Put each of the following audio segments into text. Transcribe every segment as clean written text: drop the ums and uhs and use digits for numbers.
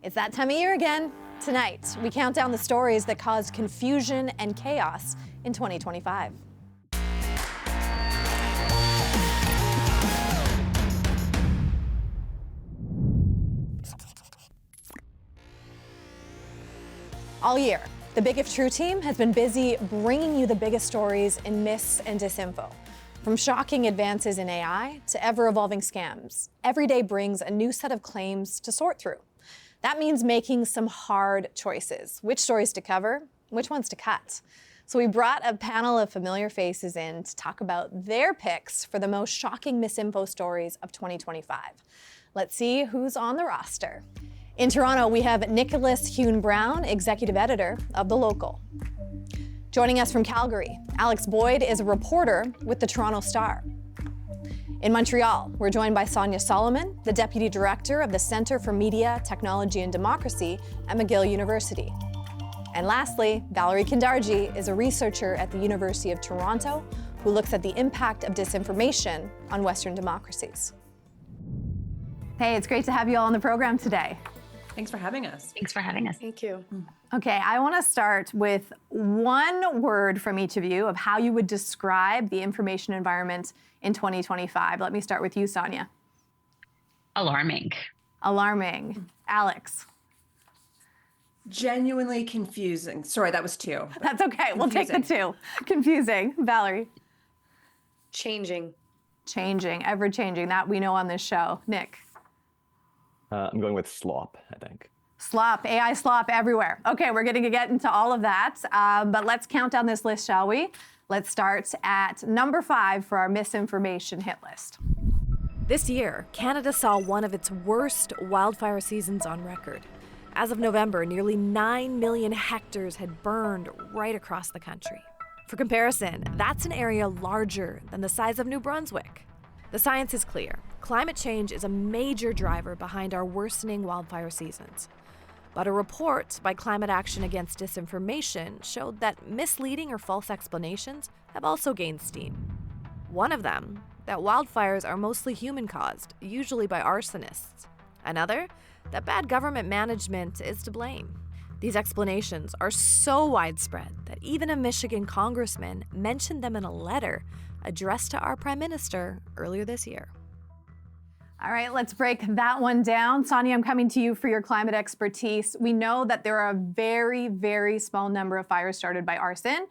It's that time of year again. Tonight, we count down the stories that caused confusion and chaos in 2025. All year, the Big If True team has been busy bringing you the biggest stories in myths and disinfo. From shocking advances in AI to ever-evolving scams, every day brings a new set of claims to sort through. That means making some hard choices. Which stories to cover, which ones to cut. So we brought a panel of familiar faces in to talk about their picks for the most shocking misinfo stories of 2025. Let's see who's on the roster. In Toronto, we have Nicholas Huhn-Brown, executive editor of The Local. Joining us from Calgary, Alex Boyd is a reporter with the Toronto Star. In Montreal, we're joined by Sonia Solomon, the Deputy Director of the Centre for Media, Technology and Democracy at McGill University. And lastly, Valerie Kendarji is a researcher at the University of Toronto who looks at the impact of disinformation on Western democracies. Hey, it's great to have you all on the program today. Thanks for having us. Thanks for having us. Thank you. Okay, I want to start with one word from each of you of how you would describe the information environment in 2025. Let me start with you, Sonia. Alarming. Alarming. Alex. Genuinely confusing. Sorry, that was two. That's okay. We'll take the two. Confusing. Valerie. Changing. Changing. Ever-changing. That we know on this show. Nick. I'm going with slop, I think. Slop, AI slop everywhere. Okay, we're going to get into all of that, but let's count down this list, shall we? Let's start at number 5 for our misinformation hit list. This year, Canada saw one of its worst wildfire seasons on record. As of November, nearly 9 million hectares had burned right across the country. For comparison, that's an area larger than the size of New Brunswick. The science is clear. Climate change is a major driver behind our worsening wildfire seasons. But a report by Climate Action Against Disinformation showed that misleading or false explanations have also gained steam. One of them, that wildfires are mostly human-caused, usually by arsonists. Another, that bad government management is to blame. These explanations are so widespread that even a Michigan congressman mentioned them in a letter addressed to our Prime Minister earlier this year. All right, let's break that one down. Sonia, I'm coming to you for your climate expertise. We know that there are a very, very small number of fires started by arson.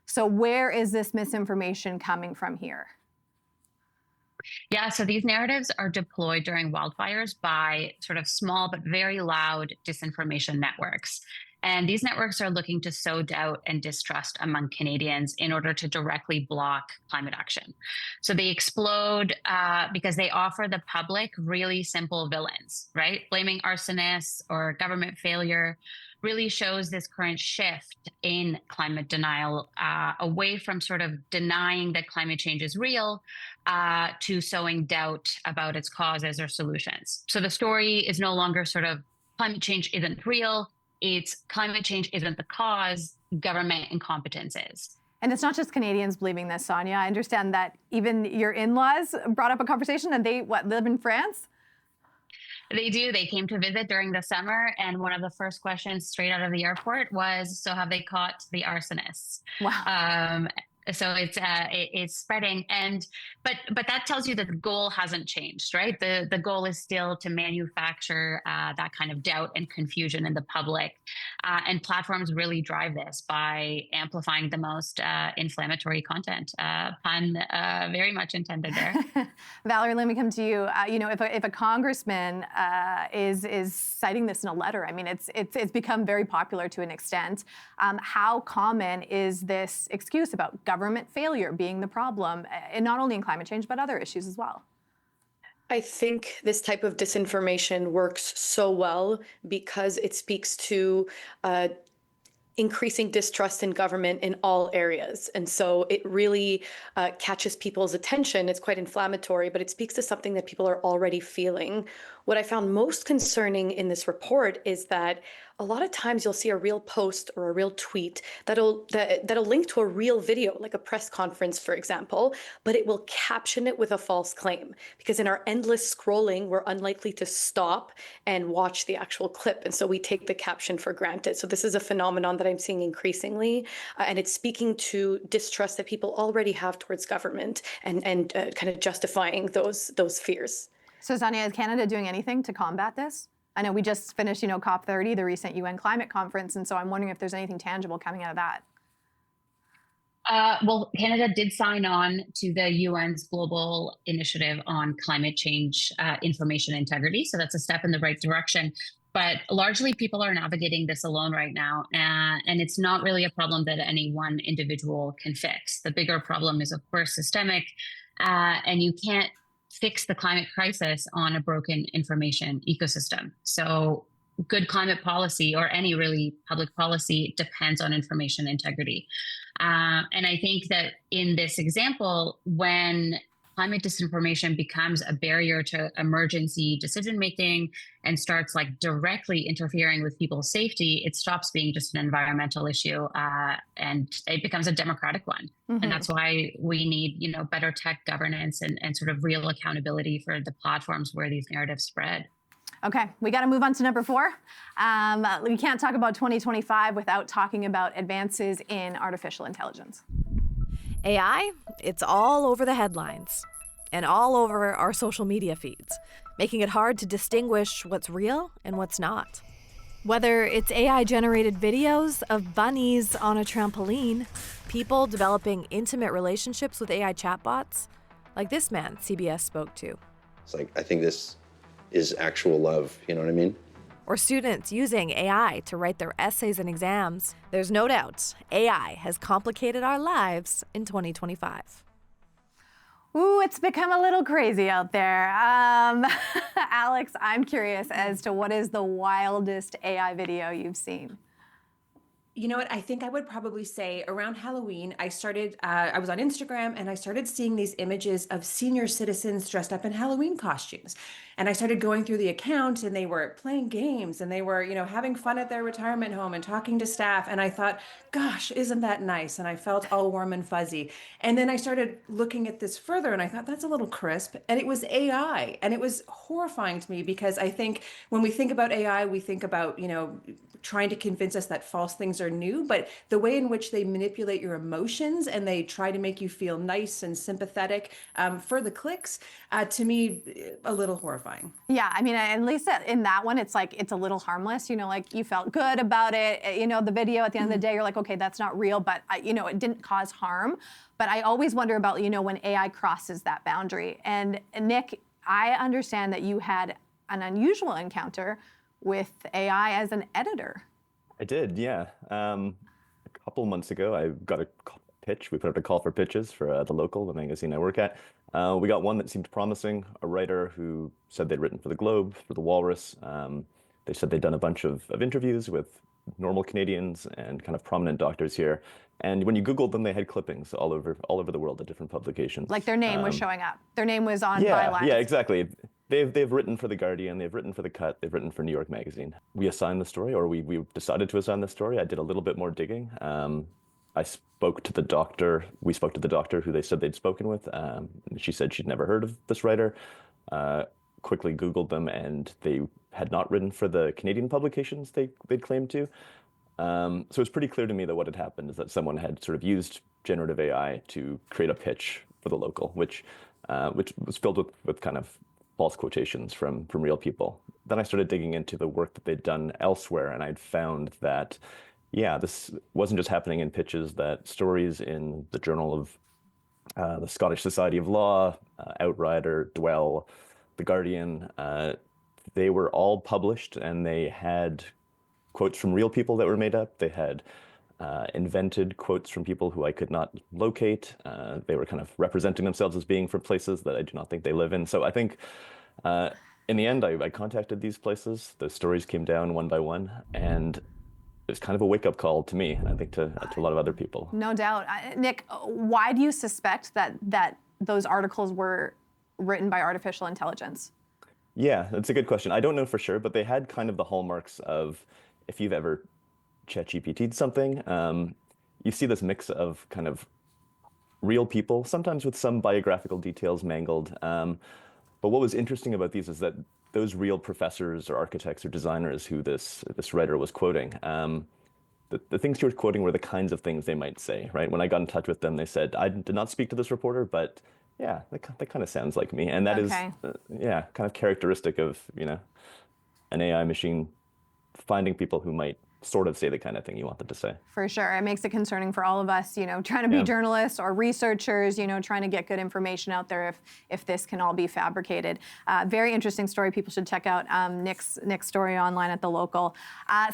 So where is this misinformation coming from here? Yeah, so these narratives are deployed during wildfires by sort of small but very loud disinformation networks. And these networks are looking to sow doubt and distrust among Canadians in order to directly block climate action. So they explode because they offer the public really simple villains, right? Blaming arsonists or government failure really shows this current shift in climate denial away from sort of denying that climate change is real to sowing doubt about its causes or solutions. So the story is no longer sort of climate change isn't real. It's climate change isn't the cause, government incompetence is. And it's not just Canadians believing this, Sonia. I understand that even your in-laws brought up a conversation and they, live in France? They do. They came to visit during the summer, and one of the first questions straight out of the airport was, so have they caught the arsonists? Wow. So it's spreading, but that tells you that the goal hasn't changed, right? The goal is still to manufacture that kind of doubt and confusion in the public, and platforms really drive this by amplifying the most inflammatory content. Pun very much intended there. Valerie, let me come to you. If a congressman is citing this in a letter, I mean, it's become very popular to an extent. How common is this excuse about government failure being the problem, and not only in climate change, but other issues as well? I think this type of disinformation works so well because it speaks to increasing distrust in government in all areas. And so it really catches people's attention. It's quite inflammatory, but it speaks to something that people are already feeling, What I found most concerning in this report is that a lot of times you'll see a real post or a real tweet that'll link to a real video, like a press conference, for example, but it will caption it with a false claim. Because in our endless scrolling, we're unlikely to stop and watch the actual clip. And so we take the caption for granted. So this is a phenomenon that I'm seeing increasingly, and it's speaking to distrust that people already have towards government and kind of justifying those fears. So Sonia, is Canada doing anything to combat this? I know we just finished, COP30, the recent UN climate conference, and so I'm wondering if there's anything tangible coming out of that. Well, Canada did sign on to the UN's global initiative on climate change information integrity. So that's a step in the right direction. But largely people are navigating this alone right now. And it's not really a problem that any one individual can fix. The bigger problem is, of course, systemic. And you can't fix the climate crisis on a broken information ecosystem. So good climate policy, or any really public policy, depends on information integrity. And I think that in this example, when climate disinformation becomes a barrier to emergency decision making and starts directly interfering with people's safety, it stops being just an environmental issue, and it becomes a democratic one. Mm-hmm. And that's why we need, better tech governance and sort of real accountability for the platforms where these narratives spread. Okay, we got to move on to number 4. We can't talk about 2025 without talking about advances in artificial intelligence. AI, it's all over the headlines and all over our social media feeds, making it hard to distinguish what's real and what's not. Whether it's AI-generated videos of bunnies on a trampoline, people developing intimate relationships with AI chatbots, like this man CBS spoke to. It's I think this is actual love, you know what I mean? Or students using AI to write their essays and exams. There's no doubt AI has complicated our lives in 2025. Ooh, it's become a little crazy out there. Alex, I'm curious as to what is the wildest AI video you've seen? You know what? I think I would probably say around Halloween, I was on Instagram and I started seeing these images of senior citizens dressed up in Halloween costumes. And I started going through the account and they were playing games and they were, having fun at their retirement home and talking to staff. And I thought, gosh, isn't that nice? And I felt all warm and fuzzy. And then I started looking at this further and I thought, that's a little crisp. And it was AI. And it was horrifying to me because I think when we think about AI, we think about, trying to convince us that false things are new, but the way in which they manipulate your emotions and they try to make you feel nice and sympathetic for the clicks, to me, a little horrifying. Yeah, I mean, at least in that one, it's a little harmless, you felt good about it. The video at the end of the day, you're like, okay, that's not real, but it didn't cause harm. But I always wonder about, when AI crosses that boundary. And Nick, I understand that you had an unusual encounter with AI as an editor. I did, yeah. A couple months ago, I got a pitch. We put out a call for pitches for The Local, the magazine I work at. We got one that seemed promising, a writer who said they'd written for The Globe, for The Walrus. They said they'd done a bunch of interviews with normal Canadians and kind of prominent doctors here. And when you Googled them, they had clippings all over the world at different publications. Like their name was showing up. Their name was on bylines. Yeah, exactly. They've written for The Guardian, they've written for The Cut, they've written for New York Magazine. We assigned the story, or we decided to assign the story. I did a little bit more digging. I spoke to the doctor. We spoke to the doctor who they said they'd spoken with. She said she'd never heard of this writer. Quickly Googled them, and they had not written for the Canadian publications they'd claimed to. So it's pretty clear to me that what had happened is that someone had sort of used generative AI to create a pitch for The Local, which was filled with kind of false quotations from real people. Then I started digging into the work that they'd done elsewhere, and I'd found that, this wasn't just happening in pitches, that stories in the Journal of the Scottish Society of Law, Outrider, Dwell, The Guardian, they were all published, and they had quotes from real people that were made up. They had invented quotes from people who I could not locate. They were kind of representing themselves as being from places that I do not think they live in. So I think in the end, I contacted these places. The stories came down one by one, and it was kind of a wake-up call to me, and I think to a lot of other people. No doubt. Nick, why do you suspect that those articles were written by artificial intelligence? Yeah, that's a good question. I don't know for sure, but they had kind of the hallmarks of, if you've ever ChatGPT'd something, you see this mix of kind of real people, sometimes with some biographical details mangled. But what was interesting about these is that those real professors or architects or designers who this writer was quoting, the things she was quoting were the kinds of things they might say, right? When I got in touch with them, they said, I did not speak to this reporter, but yeah, that kind of sounds like me. And that is, Okay. yeah, kind of characteristic of, an AI machine finding people who might sort of say the kind of thing you want them to say. For sure. It makes it concerning for all of us, trying to be Yeah. journalists or researchers, trying to get good information out there if this can all be fabricated. Very interesting story. People should check out Nick's story online at The Local.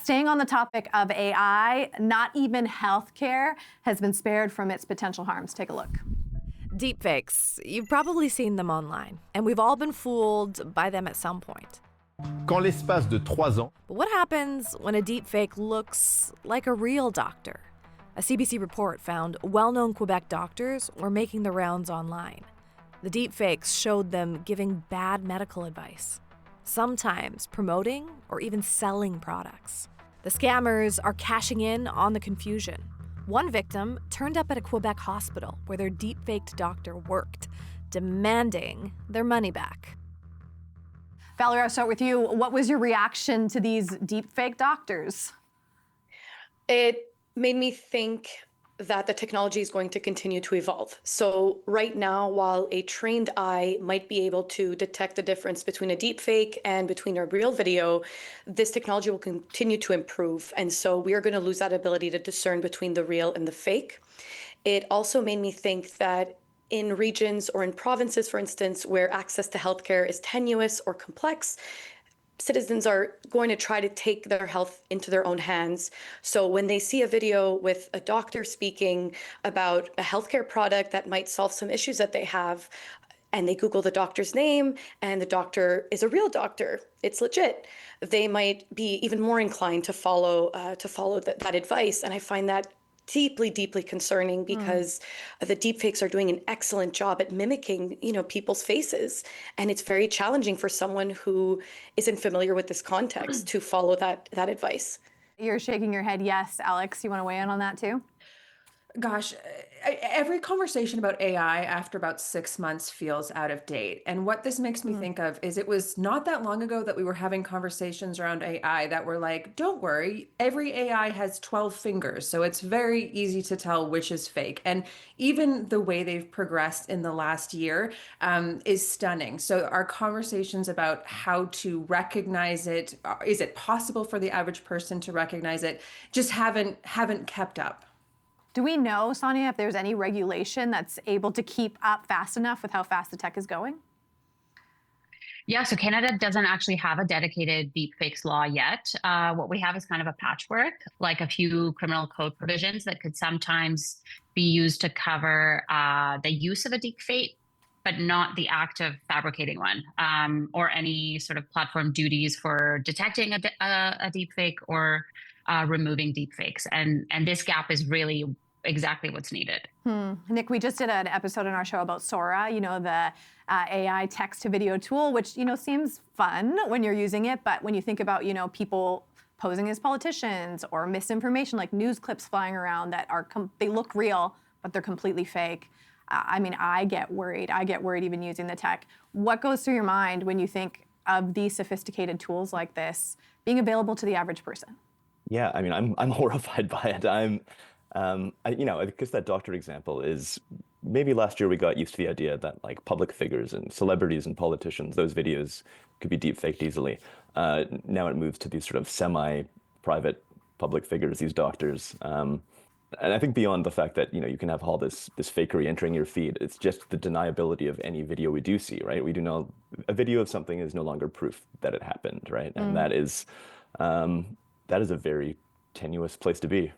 Staying on the topic of AI, not even healthcare has been spared from its potential harms. Take a look. Deepfakes. You've probably seen them online, and we've all been fooled by them at some point. Qu'en l'espace de 3 ans, But what happens when a deepfake looks like a real doctor? A CBC report found well-known Quebec doctors were making the rounds online. The deepfakes showed them giving bad medical advice, sometimes promoting or even selling products. The scammers are cashing in on the confusion. One victim turned up at a Quebec hospital where their deepfaked doctor worked, demanding their money back. Valerie, I'll start with you. What was your reaction to these deepfake doctors? It made me think that the technology is going to continue to evolve. So right now, while a trained eye might be able to detect the difference between a deep fake and between a real video, this technology will continue to improve. And so we are going to lose that ability to discern between the real and the fake. It also made me think that in regions or in provinces, for instance, where access to healthcare is tenuous or complex, citizens are going to try to take their health into their own hands. So when they see a video with a doctor speaking about a healthcare product that might solve some issues that they have, and they Google the doctor's name, and the doctor is a real doctor, it's legit, they might be even more inclined to follow that advice. And I find that deeply, deeply concerning because the deepfakes are doing an excellent job at mimicking, people's faces. And it's very challenging for someone who isn't familiar with this context to follow that advice. You're shaking your head yes. Alex, you want to weigh in on that too? Gosh, every conversation about AI after about 6 months feels out of date. And what this makes me think of is it was not that long ago that we were having conversations around AI that were like, don't worry, every AI has 12 fingers. So it's very easy to tell which is fake. And even the way they've progressed in the last year is stunning. So our conversations about how to recognize it, is it possible for the average person to recognize it, just haven't kept up. Do we know, Sonia, if there's any regulation that's able to keep up fast enough with how fast the tech is going? Yeah, so Canada doesn't actually have a dedicated deepfakes law yet. What we have is kind of a patchwork, like a few criminal code provisions that could sometimes be used to cover the use of a deepfake, but not the act of fabricating one, or any sort of platform duties for detecting a deepfake or removing deepfakes. And this gap is really exactly what's needed. Nick, we just did an episode on our show about Sora, the AI text-to-video tool, which, seems fun when you're using it. But when you think about, people posing as politicians or misinformation, like news clips flying around that they look real, but they're completely fake. I get worried. I get worried even using the tech. What goes through your mind when you think of these sophisticated tools like this being available to the average person? Yeah, I'm horrified by it. Because that doctor example is, maybe last year we got used to the idea that like public figures and celebrities and politicians, those videos could be deepfaked easily. Now it moves to these sort of semi-private public figures, these doctors. And I think beyond the fact that, you can have all this fakery entering your feed, it's just the deniability of any video we do see, right? We do know a video of something is no longer proof that it happened, right? And that is a very tenuous place to be.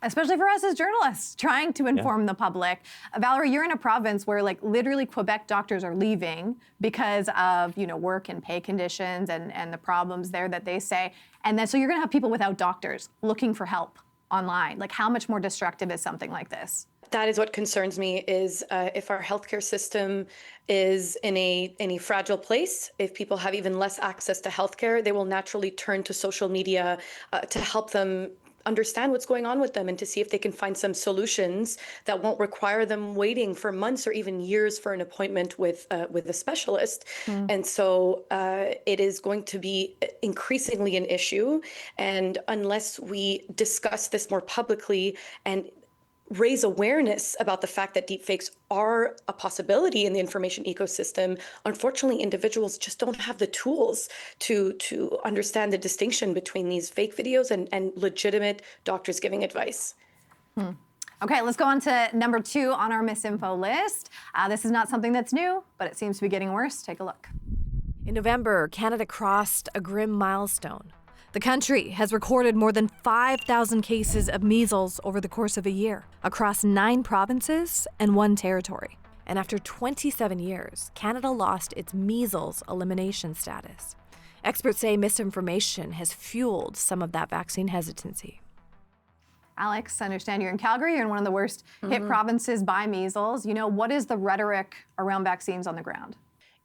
Especially for us as journalists trying to inform the public. Valerie, you're in a province where literally Quebec doctors are leaving because of, work and pay conditions and the problems there that they say. And then so you're gonna have people without doctors looking for help online. Like how much more destructive is something like this? That is what concerns me is if our healthcare system is in a fragile place, if people have even less access to healthcare, they will naturally turn to social media to help them understand what's going on with them and to see if they can find some solutions that won't require them waiting for months or even years for an appointment with a specialist. And so it is going to be increasingly an issue. And unless we discuss this more publicly and raise awareness about the fact that deepfakes are a possibility in the information ecosystem, unfortunately, individuals just don't have the tools to understand the distinction between these fake videos and legitimate doctors giving advice. Okay, let's go on to number 2 on our misinfo list. This is not something that's new, but it seems to be getting worse. Take a look. In November, Canada crossed a grim milestone. The country has recorded more than 5,000 cases of measles over the course of a year, across 9 provinces and 1 territory. And after 27 years, Canada lost its measles elimination status. Experts say misinformation has fueled some of that vaccine hesitancy. Alex, I understand you're in Calgary. You're in one of the worst hit provinces by measles. You know, what is the rhetoric around vaccines on the ground?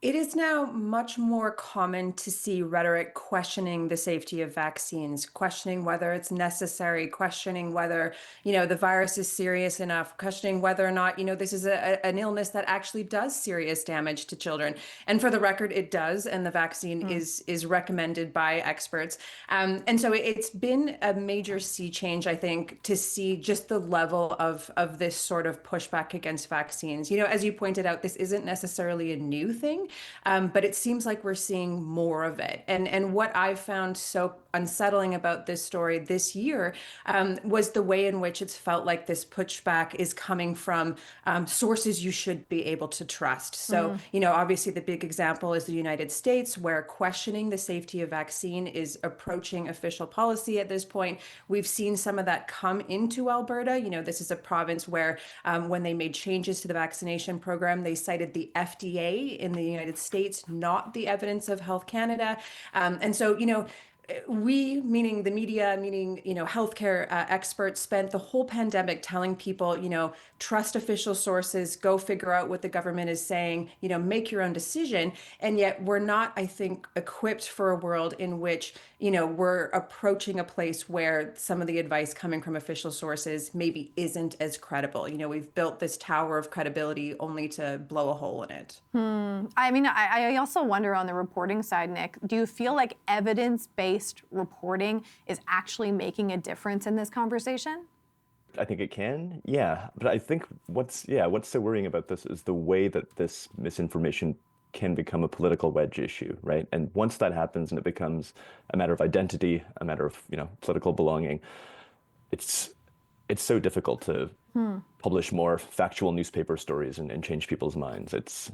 It is now much more common to see rhetoric questioning the safety of vaccines, questioning whether it's necessary, questioning whether, the virus is serious enough, questioning whether or not, this is an illness that actually does serious damage to children. And for the record, it does. And the vaccine is recommended by experts. And so it's been a major sea change, I think, to see just the level of this sort of pushback against vaccines. As you pointed out, this isn't necessarily a new thing. But it seems like we're seeing more of it. And what I've found so unsettling about this story this year was the way in which it's felt like this pushback is coming from sources you should be able to trust. So, obviously the big example is the United States, where questioning the safety of vaccine is approaching official policy at this point. We've seen some of that come into Alberta. This is a province where when they made changes to the vaccination program, they cited the FDA in the United States, not the evidence of Health Canada. And so, we, meaning the media, meaning, healthcare experts, spent the whole pandemic telling people, trust official sources, go figure out what the government is saying, make your own decision. And yet we're not, I think, equipped for a world in which, we're approaching a place where some of the advice coming from official sources maybe isn't as credible. We've built this tower of credibility only to blow a hole in it. I mean, I also wonder on the reporting side, Nick, do you feel like evidence-based reporting is actually making a difference in this conversation? I think it can, yeah. But I think what's so worrying about this is the way that this misinformation can become a political wedge issue, right? And once that happens and it becomes a matter of identity, a matter of, political belonging, it's so difficult to publish more factual newspaper stories and change people's minds. It's,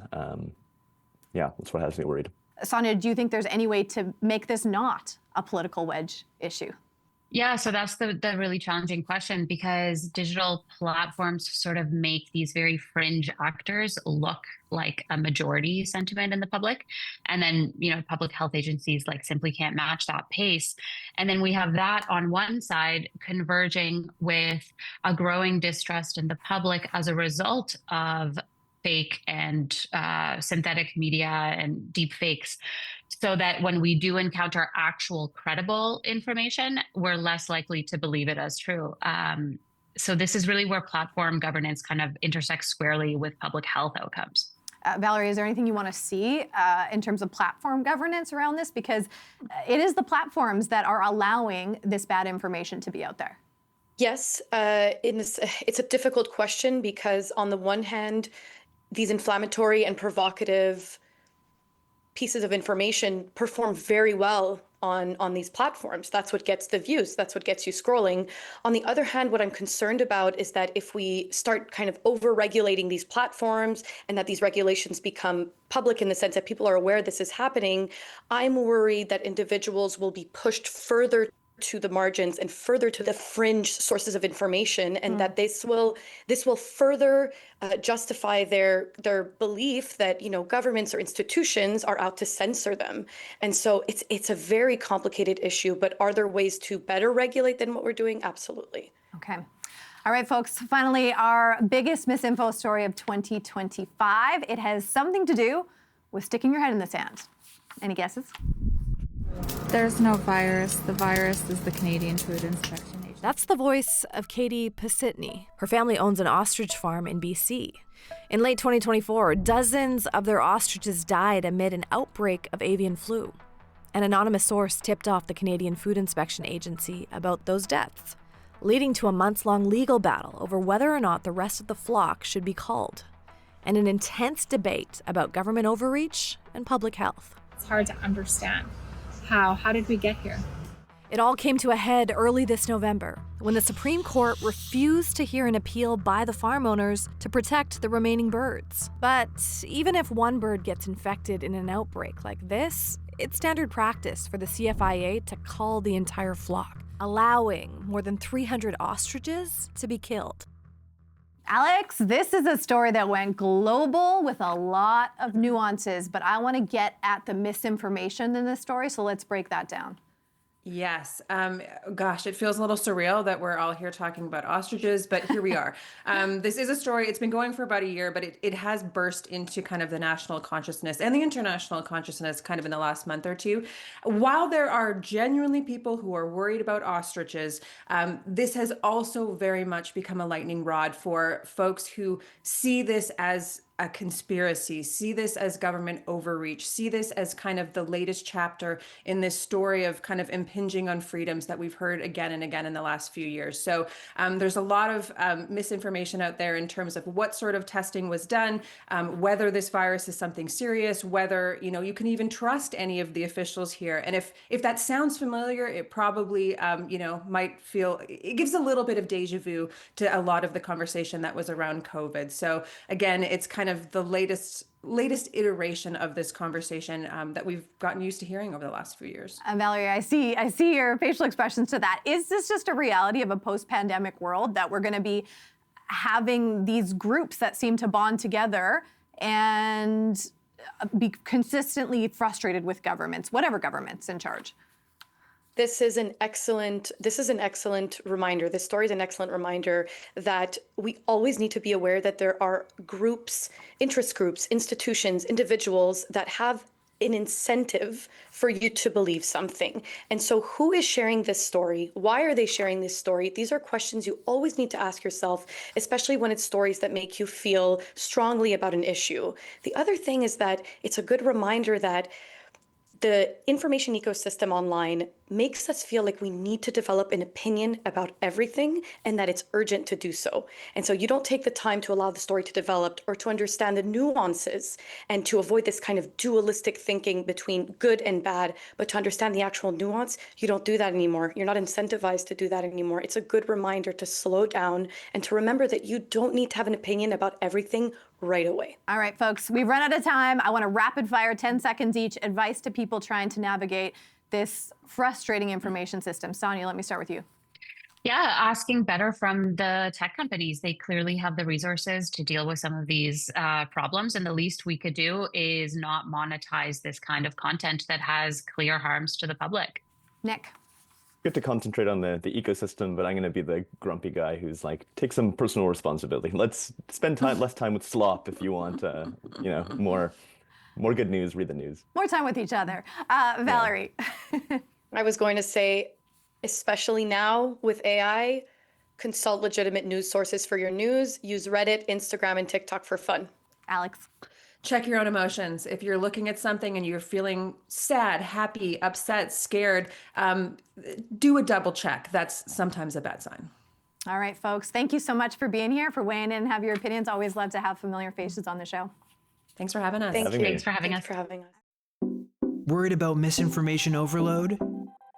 that's what has me worried. Sonia, do you think there's any way to make this not a political wedge issue? Yeah, so that's the really challenging question, because digital platforms sort of make these very fringe actors look like a majority sentiment in the public. And then, public health agencies simply can't match that pace. And then we have that on one side converging with a growing distrust in the public as a result of fake and synthetic media and deep fakes, so that when we do encounter actual credible information, we're less likely to believe it as true. So this is really where platform governance kind of intersects squarely with public health outcomes. Valerie, is there anything you want to see in terms of platform governance around this? Because it is the platforms that are allowing this bad information to be out there. Yes, it's a difficult question because on the one hand, these inflammatory and provocative pieces of information perform very well on these platforms. That's what gets the views. That's what gets you scrolling. On the other hand, what I'm concerned about is that if we start kind of over-regulating these platforms and that these regulations become public in the sense that people are aware this is happening, I'm worried that individuals will be pushed further to the margins and further to the fringe sources of information, and that this will further justify their belief that governments or institutions are out to censor them. And so it's a very complicated issue. But are there ways to better regulate than what we're doing? Absolutely. Okay. All right, folks, finally, our biggest misinfo story of 2025. It has something to do with sticking your head in the sand. Any guesses? There's no virus. The virus is the Canadian Food Inspection Agency. That's the voice of Katie Pasitny. Her family owns an ostrich farm in BC. In late 2024, dozens of their ostriches died amid an outbreak of avian flu. An anonymous source tipped off the Canadian Food Inspection Agency about those deaths, leading to a months-long legal battle over whether or not the rest of the flock should be culled, and an intense debate about government overreach and public health. It's hard to understand. How did we get here? It all came to a head early this November when the Supreme Court refused to hear an appeal by the farm owners to protect the remaining birds. But even if one bird gets infected in an outbreak like this, it's standard practice for the CFIA to cull the entire flock, allowing more than 300 ostriches to be killed. Alex, this is a story that went global with a lot of nuances, but I want to get at the misinformation in this story, so let's break that down. Yes. Gosh, it feels a little surreal that we're all here talking about ostriches, but here we are. This is a story, it's been going for about a year, but it has burst into kind of the national consciousness and the international consciousness kind of in the last month or two. While there are genuinely people who are worried about ostriches, this has also very much become a lightning rod for folks who see this as a conspiracy, see this as government overreach, see this as kind of the latest chapter in this story of kind of impinging on freedoms that we've heard again and again in the last few years. So there's a lot of misinformation out there in terms of what sort of testing was done, whether this virus is something serious, whether you can even trust any of the officials here. And if that sounds familiar, it probably might feel, it gives a little bit of deja vu to a lot of the conversation that was around COVID. So again, it's kind of the latest iteration of this conversation that we've gotten used to hearing over the last few years. Valerie, I see your facial expressions to that. Is this just a reality of a post-pandemic world that we're going to be having these groups that seem to bond together and be consistently frustrated with governments, whatever government's in charge? This is an excellent reminder. This story is an excellent reminder that we always need to be aware that there are groups, interest groups, institutions, individuals that have an incentive for you to believe something. And so who is sharing this story? Why are they sharing this story? These are questions you always need to ask yourself, especially when it's stories that make you feel strongly about an issue. The other thing is that it's a good reminder that the information ecosystem online makes us feel like we need to develop an opinion about everything and that it's urgent to do so. And so you don't take the time to allow the story to develop or to understand the nuances and to avoid this kind of dualistic thinking between good and bad, but to understand the actual nuance. You don't do that anymore. You're not incentivized to do that anymore. It's a good reminder to slow down and to remember that you don't need to have an opinion about everything right away. All right, folks, we've run out of time. I want to rapid fire 10 seconds each advice to people trying to navigate this frustrating information system. Sonia, let me start with you. Yeah, asking better from the tech companies. They clearly have the resources to deal with some of these problems. And the least we could do is not monetize this kind of content that has clear harms to the public. Nick. Good to concentrate on the ecosystem, but I'm going to be the grumpy guy who's like, take some personal responsibility. Let's spend less time with slop if you want, more good news, read the news. More time with each other. Valerie. Yeah. I was going to say, especially now with AI, consult legitimate news sources for your news. Use Reddit, Instagram, and TikTok for fun. Alex. Check your own emotions. If you're looking at something and you're feeling sad, happy, upset, scared, do a double check. That's sometimes a bad sign. All right, folks. Thank you so much for being here, for weighing in and have your opinions. Always love to have familiar faces on the show. Thanks for having us. Thanks for having us. Worried about misinformation overload?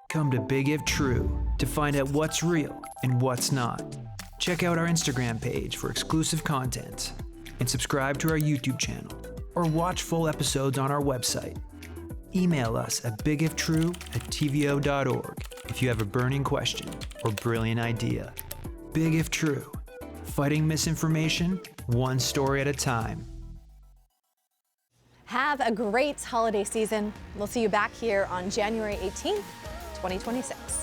Come to Big If True to find out what's real and what's not. Check out our Instagram page for exclusive content and subscribe to our YouTube channel or watch full episodes on our website. Email us at bigiftrue@tvo.org if you have a burning question or brilliant idea. Big If True, fighting misinformation one story at a time. Have a great holiday season. We'll see you back here on January 18th, 2026.